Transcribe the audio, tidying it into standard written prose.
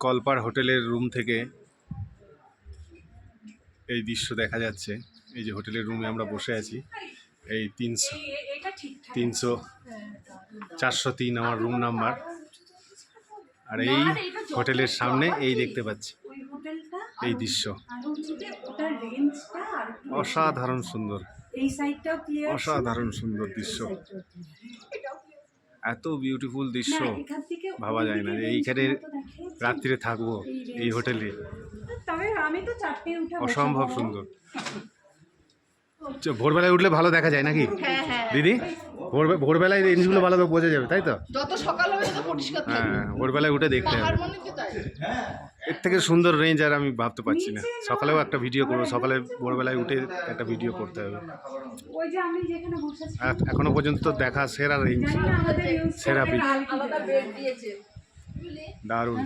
কলপার হোটেলের রুম থেকে এই দৃশ্য দেখা যাচ্ছে। এই যে হোটেলের রুমে আমরা বসে আছি, এই 403 আমার রুম নাম্বার। আর এই হোটেলের সামনে এই দেখতে পাচ্ছি এই দৃশ্য, অসাধারণ সুন্দর, অসাধারণ সুন্দর দৃশ্য। এত বিউটিফুল দৃশ্য ভাবা যায় না যে এইখানে রাত্রিরে থাকবো এই হোটেলে। অসম্ভব সুন্দর। ভোরবেলায় উঠলে ভালো দেখা যায় নাকি দিদি? ভোরবেলায় এই জিনিসগুলো ভালো বোঝা যাবে, তাই তো? হ্যাঁ, ভোরবেলায় উঠে দেখতে হবে। এর থেকে সুন্দর রেঞ্জ আর আমি ভাবতে পারছি না। সকালেও একটা ভিডিও করবো, সকালে ভোরবেলায় উঠে একটা ভিডিও করতে হবে। এখনো পর্যন্ত দেখা সেরা রেঞ্জ, সেরা পিক, দারুণ।